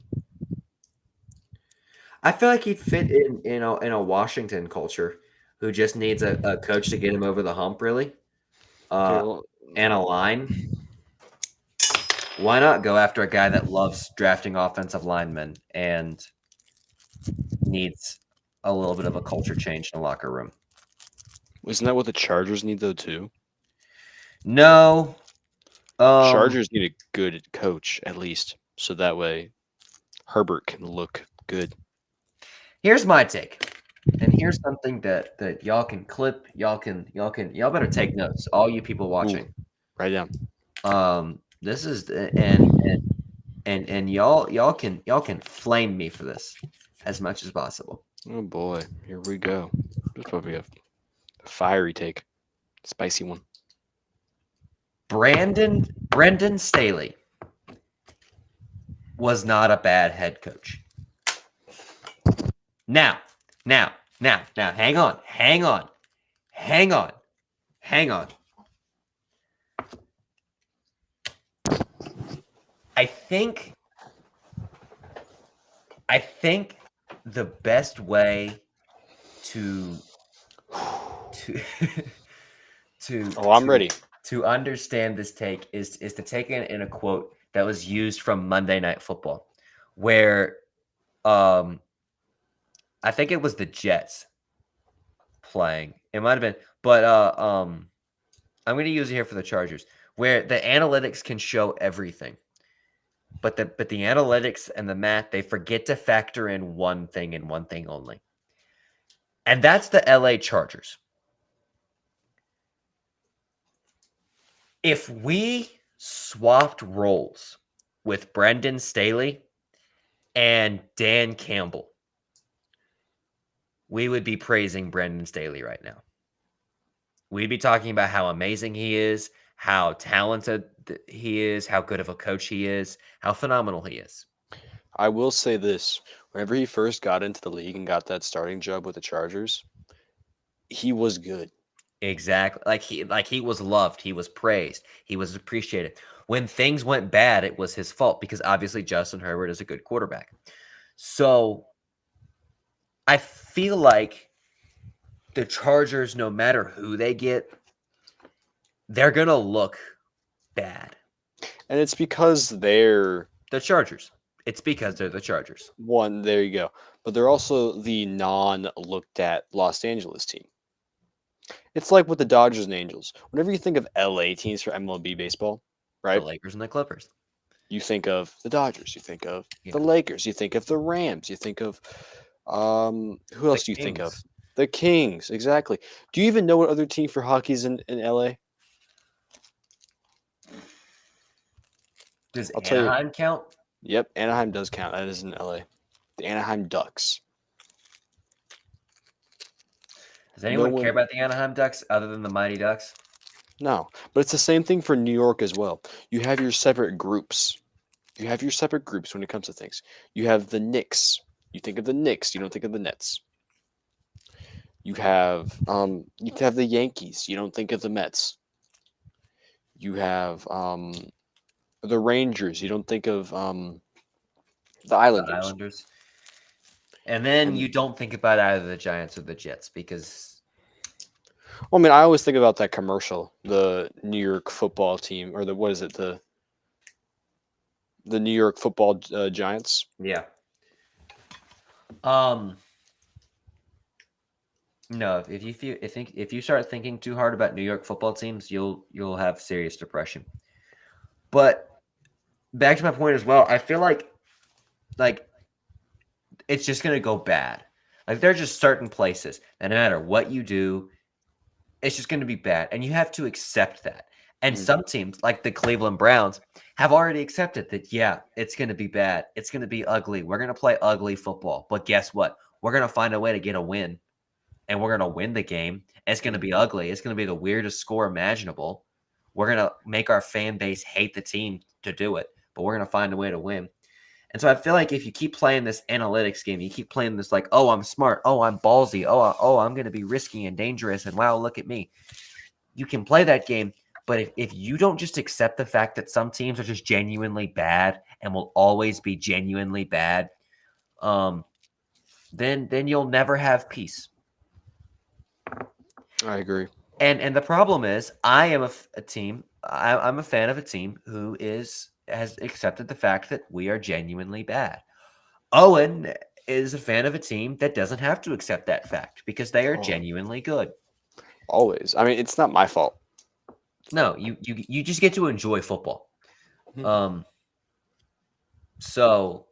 I feel like he'd fit in a Washington culture who just needs a coach to get him over the hump, really. And a line. Why not go after a guy that loves drafting offensive linemen and needs a little bit of a culture change in the locker room? Isn't that what the Chargers need though too? No. Chargers need a good coach at least, so that way Herbert can look good. Here's my take. And here's something that y'all can clip. Y'all better take notes. All you people watching. Ooh, write it down. This is and y'all can flame me for this as much as possible. Oh boy, here we go. This probably a fiery take, spicy one. Brendan Staley was not a bad head coach. Now, hang on. I think the best way to I'm ready. To understand this take is to take it in a quote that was used from Monday Night Football, where I think it was the Jets playing. It might have been, but I'm going to use it here for the Chargers, where the analytics can show everything, but the analytics and the math, they forget to factor in one thing and one thing only, and that's the LA Chargers. If we swapped roles with Brendan Staley and Dan Campbell, we would be praising Brendan Staley right now. We'd be talking about how amazing he is, how talented he is, how good of a coach he is, how phenomenal he is. I will say this. Whenever he first got into the league and got that starting job with the Chargers, he was good. Exactly. Like he was loved, he was praised, he was appreciated. When things went bad, it was his fault because obviously Justin Herbert is a good quarterback. So I feel like the Chargers, no matter who they get, they're gonna look bad. And it's because they're The Chargers. It's because they're the Chargers. One, there you go. But they're also the non-looked at Los Angeles team. It's like with the Dodgers and Angels. Whenever you think of LA teams for MLB baseball, The right? Lakers and the Clippers. You think of the Dodgers, you think of Yeah. the Lakers, you think of the Rams, you think of who The else do you think of? Kings. The Kings, exactly. Do you even know what other team for hockey's in LA? Does I'll tell you. Anaheim count? Yep, Anaheim does count. That is in LA. The Anaheim Ducks. Does No anyone care one about the Anaheim Ducks other than the Mighty Ducks? no, but it's the same thing for New York as well. You have your separate groups. You have your separate groups when it comes to things. You have the Knicks. You think of the Knicks, you don't think of the Nets. You have the Yankees. You don't think of the Mets. You have the Rangers. You don't think of the The Islanders. Islanders. And then And you don't think about either the Giants or the Jets because well, I mean, I always think about that commercial, the New York football team, or the what is it, the New York Football Giants. yeah. Um no, if you start thinking too hard about New York football teams, you'll have serious depression. But back to my point as well, I feel like it's just gonna go bad. Like there are just certain places that no matter what you do, it's just gonna be bad. And you have to accept that. And Mhm. some teams, like the Cleveland Browns, have already accepted that, yeah, it's gonna be bad. It's gonna be ugly. We're gonna play ugly football. But guess what? We're gonna find a way to get a win. And we're gonna win the game. It's gonna Mhm. be ugly. It's gonna be the weirdest score imaginable. We're gonna make our fan base hate the team to do it, but we're gonna find a way to win. And so I feel like if you keep playing this analytics game, you keep playing this like, oh, I'm smart, oh, I'm ballsy, oh, I'm going to be risky and dangerous, and wow, look at me. You can play that game, but if you don't just accept the fact that some teams are just genuinely bad and will always be genuinely bad, um, then you'll never have peace. I agree. And the problem is, I am a team. I'm a fan of a team who has accepted the fact that we are genuinely bad. Owen is a fan of a team that doesn't have to accept that fact because they are Oh, genuinely good. always. I mean, it's not my fault. No, you just get to enjoy football. Mhm. Um, so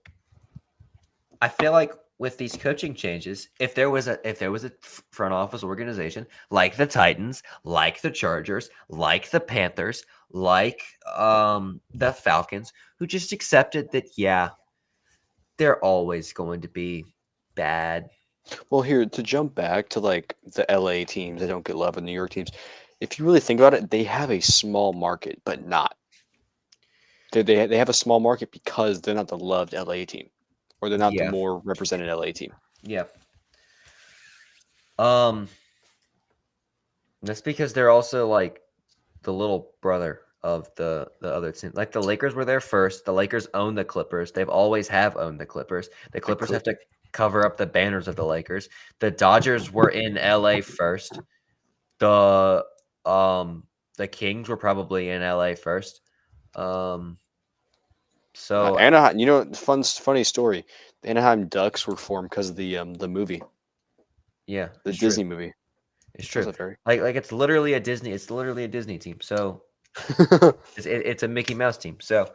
I feel like with these coaching changes, if there was a front office organization like the Titans, like the Chargers, like the Panthers, like the Falcons, who just accepted that, yeah, they're always going to be bad. Well, here to jump back to like the LA teams that don't get love, and New York teams. If you really think about it, they have a small market, but not. They have a small market because they're not the loved LA team, or they're not the Yeah, more represented LA team. yeah. Um, that's because they're also like the little brother of the other team. Like the Lakers were there first. The Lakers own the Clippers. They've always have owned the Clippers. The The Clippers have Clip. to cover up the banners of the Lakers. The Dodgers were in LA first. The um the Kings were probably in LA first. Um so Anaheim. You know, funny story. The Anaheim Ducks were formed because of the movie, yeah, the it's true. Disney movie. It's That was true. a very Like it's literally a Disney team. So it's a Mickey Mouse team. So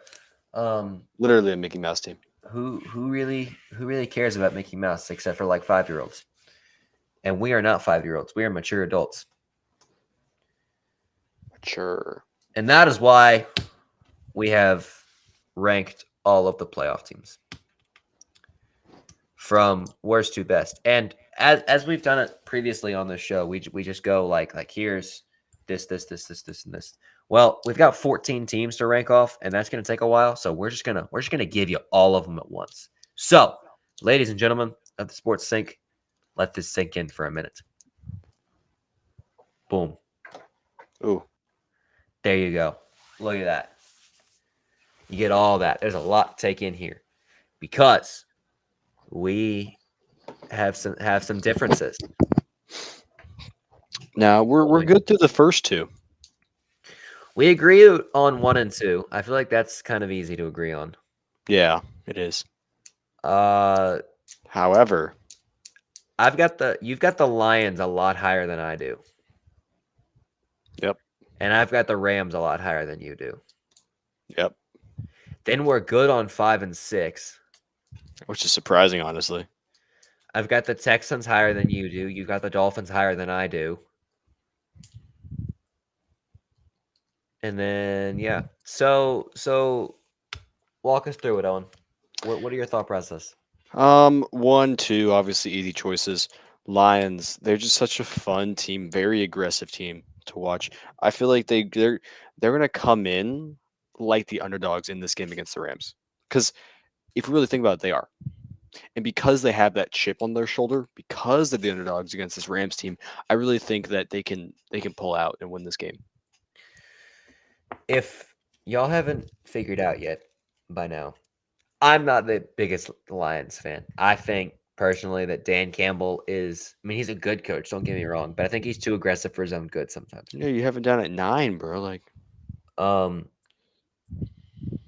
um literally a Mickey Mouse team. who really cares about Mickey Mouse except for like 5-year-olds? And we are not 5-year-olds. We are mature adults. Sure. And that is why we have ranked all of the playoff teams from worst to best. And as we've done it previously on this show, we just go like here's this and this. Well, we've got 14 teams to rank off, and that's going to take a while. So we're just gonna give you all of them at once. So, ladies and gentlemen of the Sports Sync, let this sink in for a minute. Boom. Ooh. There you go. Look at that. You get all that. There's a lot to take in here because we have some differences. Now we're good through the first two. We agree on 1 and 2. I feel like that's kind of easy to agree on. Yeah, it is. Uh, However, you've got the Lions a lot higher than I do, yep, and I've got the Rams a lot higher than you do. yep, Then we're good on 5 and 6. which is surprising, honestly. I've got the Texans higher than you do. You've got the Dolphins higher than I do. And then yeah. So walk us through it, Owen. What are your thought process? One, two, obviously easy choices. Lions, they're just such a fun team, very aggressive team to watch. I feel like they're gonna come in like the underdogs in this game against the Rams. Because if you really think about it, they are. And because they have that chip on their shoulder, because they're the underdogs against this Rams team, I really think that they can pull out and win this game. If y'all haven't figured out yet by now, I'm not the biggest Lions fan. I think personally that Dan Campbell is, I mean, he's a good coach, don't get me wrong, but I think he's too aggressive for his own good sometimes. Yeah, you have it down at 9, bro. Like, Um,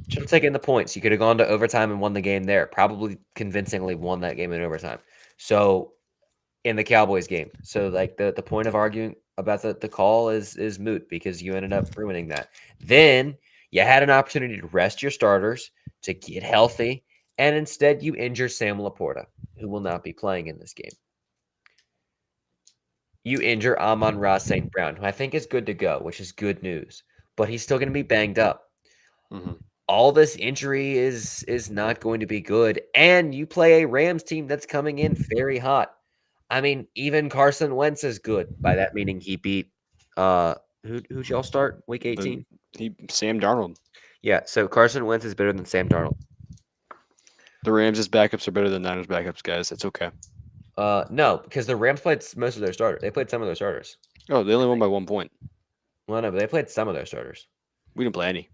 should have taken the points. You could have gone to overtime and won the game there. Probably convincingly won that game in overtime. So in the Cowboys game. So like the point of arguing about the call is moot because you ended up ruining that. Then you had an opportunity to rest your starters to get healthy, and instead you injure Sam Laporta, who will not be playing in this game. You injure Amon-Ra St. Brown, who I think is good to go, which is good news, but he's still going to be banged up. mhm, All this injury is not going to be good, and you play a Rams team that's coming in very hot. I mean, even Carson Wentz is good. By that meaning he beat uh who'd y'all start week the 18? Sam Darnold. Yeah, so Carson Wentz is better than Sam Darnold. The Rams' backups are better than Niners' backups, guys. It's okay. No, because the Rams played most of their starters. They played some of their starters. Oh, they only won by 1 point. Well, no, but they played some of their starters. We didn't play any.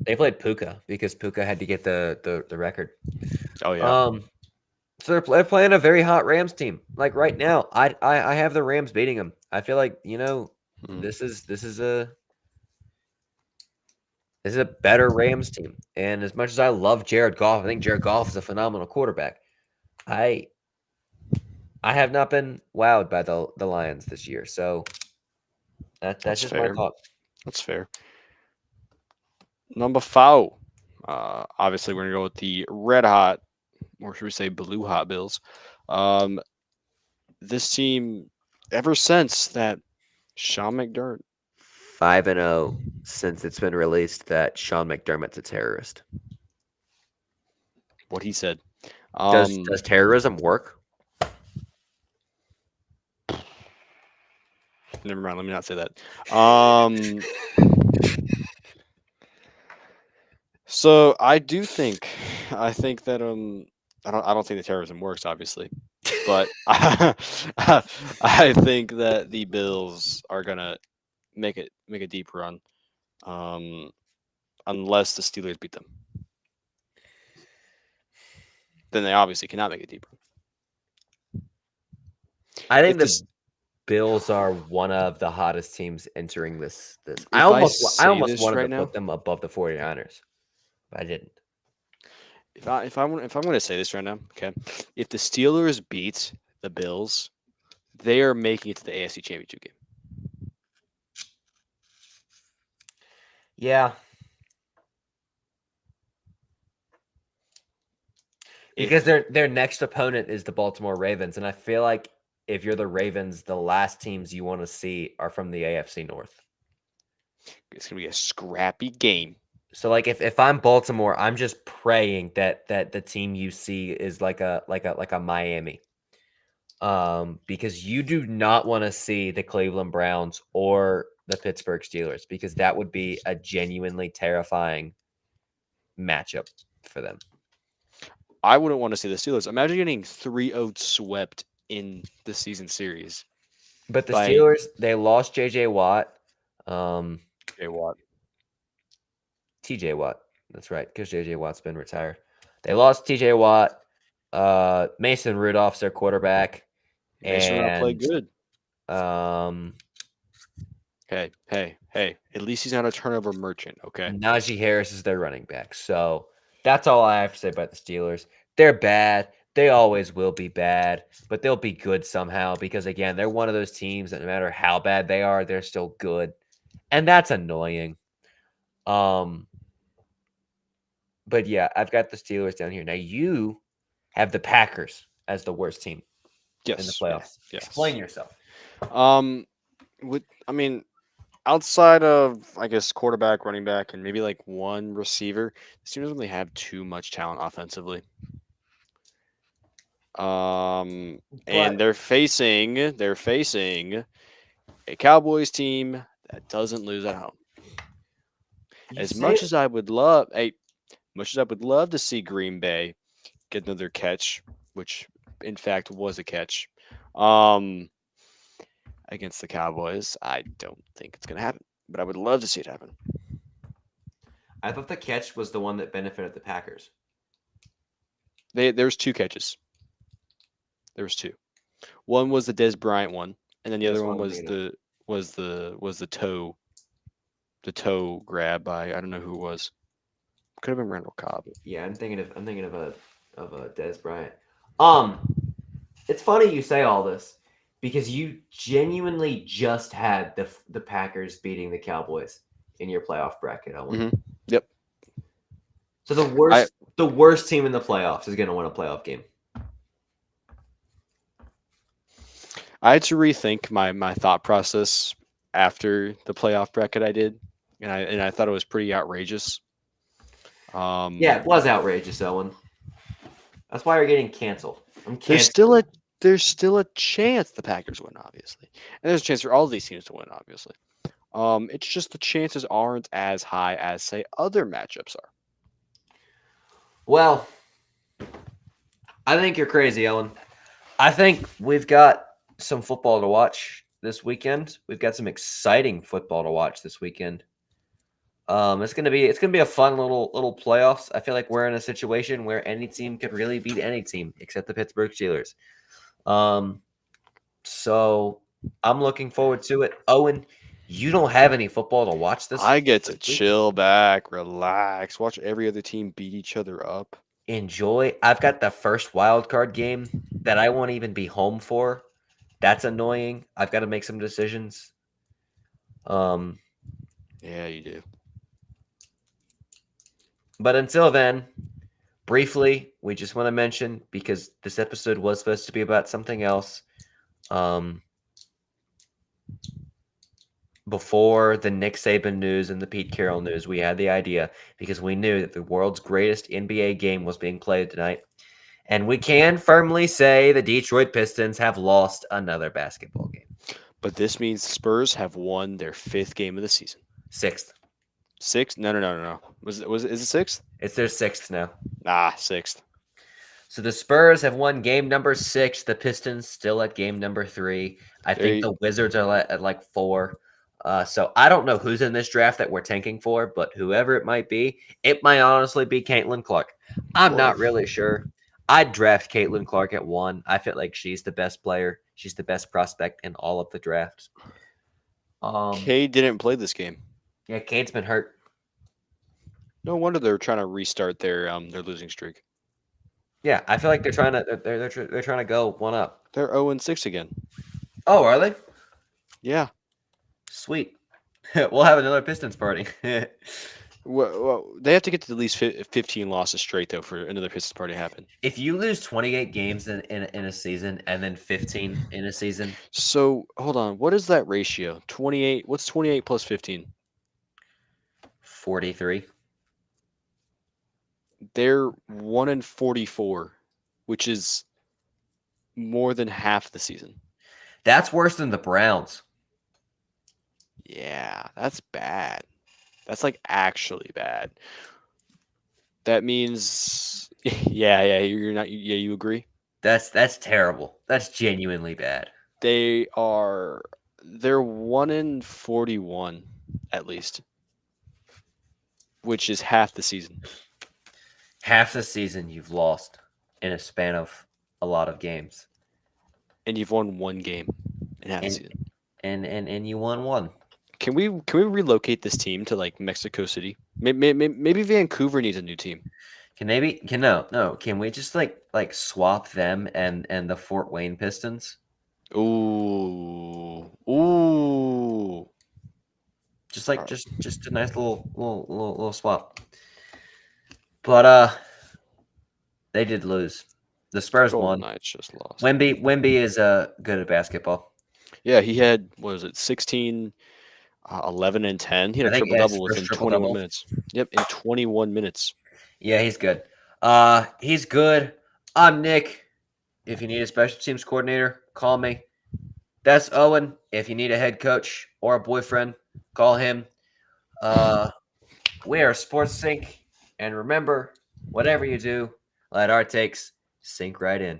They played Puka because Puka had to get the record. Oh yeah. Um, so they're playing a very hot Rams team. Like right now, I have the Rams beating them. I feel like Mhm. this is a better Rams team. And as much as I love Jared Goff, I think Jared Goff is a phenomenal quarterback. I I have not been wowed by the Lions this year. So that's That's just my fair. thought. That's fair. Number four. Obviously, we're gonna go with the red hot, or should we say blue hot Bills. Um, this team, ever since that Sean McDermott, 5-0 since it's been released that Sean McDermott's a terrorist. what he said. Does terrorism work? Never mind. Let me not say that. So I think that I don't think the terrorism works, obviously, but I think that the Bills are gonna make a deep run, um, unless the Steelers beat them. Then they obviously cannot make a deep run. I think If the this Bills are one of the hottest teams entering this. I if I almost say this wanted to right put now, them above the 49ers, but I didn't. if I'm gonna say this right now, okay, if the Steelers beat the Bills, they are making it to the AFC Championship game. Yeah, because If their next opponent is the Baltimore Ravens, and I feel like if you're the Ravens, the last teams you want to see are from the AFC North. it's gonna be a scrappy game. So like if I'm Baltimore, I'm just praying that the team you see is like a Miami. Because you do not want to see the Cleveland Browns or the Pittsburgh Steelers because that would be a genuinely terrifying matchup for them. I wouldn't want to see the Steelers. Imagine getting 3-0 swept in the season series But the by Steelers, they lost JJ Watt, um, Jay Watt. TJ Watt. That's right, because JJ Watt's been retired. They lost TJ Watt. Mason Rudolph's their quarterback, Mason Rudolph played and good. um, Hey. At least he's not a turnover merchant. Okay. Najee Harris is their running back. So That's all I have to say about the Steelers. They're bad. They always will be bad, but they'll be good somehow because again, they're one of those teams that no matter how bad they are, they're still good. And that's annoying. Um, but yeah, I've got the Steelers down here. Now you have the Packers as the worst team in the Yes, yeah, playoffs. Explain yes. yourself. Um, with I mean, outside of I guess quarterback, running back, and maybe like one receiver, this team doesn't really have too much talent offensively. And But they're facing a Cowboys team that doesn't lose at home. you As say much as I would love, much as I would love to see Green Bay get another catch, which in fact was a catch, um, against the Cowboys, I don't think it's gonna happen. But I would love to see it happen. I thought the catch was the one that benefited the Packers. There's two catches. There was two. One was the Des Bryant one, and then the That's other what one I'm was thinking of. the toe grab by I don't know who it was. Could have been Randall Cobb. Yeah, I'm thinking of a Des Bryant. Um, it's funny you say all this because you genuinely just had the Packers beating the Cowboys in your playoff bracket, Owen. Yep. So the I worst team in the playoffs is going to win a playoff game. I had to rethink my thought process after the playoff bracket I did, and I thought it was pretty outrageous. Yeah, Um, it was outrageous, Owen. That's why you're getting canceled. I'm there's still canceling. a there's still a chance the Packers win, obviously, and there's a chance for all these teams to win, obviously. It's just the chances aren't as high as say other matchups are. Well, I think you're crazy, Owen. I think we've got some football to watch this weekend. We've got some exciting football to watch this weekend. It's gonna be a fun little playoffs. I feel like we're in a situation where any team could really beat any team except the Pittsburgh Steelers. Um, so I'm looking forward to it. Owen, you don't have any football to watch this I get to this week. chill back, relax, watch every other team beat each other up. Enjoy. I've got the first wild card game that I won't even be home for. That's annoying. I've got to make some decisions. Um, Yeah, you do. but until then, briefly, we just want to mention because this episode was supposed to be about something else. Um, before the Nick Saban news and the Pete Carroll news, we had the idea because we knew that the world's greatest NBA game was being played tonight. And we can firmly say the Detroit Pistons have lost another basketball game. But this means the Spurs have won their fifth game of the season. Sixth. Sixth? No, no, no, no, no. Is it sixth? It's their sixth now. Ah, sixth. So the Spurs have won game number 6. The Pistons still at game number 3. I There think you, the Wizards are at like 4. So I don't know who's in this draft that we're tanking for, but whoever it might honestly be Caitlin Clark. I'm well, not really sure. I'd draft Caitlin Clark at 1. I feel like she's the best player. She's the best prospect in all of the drafts. K didn't play this game. Yeah, Kate's been hurt. No wonder they're trying to restart their losing streak. Yeah, I feel like they're trying to go one up. They're 0-6 again. Oh, are they? Yeah. Sweet. We'll have another Pistons party. Well, they have to get to at least 15 losses straight though for another Pistons party to happen. If you lose 28 games in a season and then 15 in a season, So hold on, what is that ratio? 28. What's 28 plus 15? 43. They're 1-44, which is more than half the season. That's worse than the Browns. Yeah, that's bad. That's like actually bad. That means, yeah, you're not, yeah, you agree? That's terrible. That's genuinely bad. They're 1-41 at least, which is half the season. Half the season you've lost in a span of a lot of games. And you've won one game in half the And season. and you won one. Can we relocate this team to like Mexico City? Maybe Vancouver needs a new team. Can maybe can no, can we just like swap them and the Fort Wayne Pistons? Ooh, ooh. Just like Uh, just a nice little swap. But they did lose. The Spurs Golden won. Knights just lost. Wemby is good at basketball. Yeah, he had what was it, 16, 11, and 10. He had I a think triple yeah, his double first within triple 21 double. minutes. Yep, in 21 minutes. Yeah, he's good. He's good. I'm Nick. If you need a special teams coordinator, call me. That's Owen. If you need a head coach or a boyfriend, call him. Uh, we are Sports Sync, and remember, whatever you do, let our takes sink right in.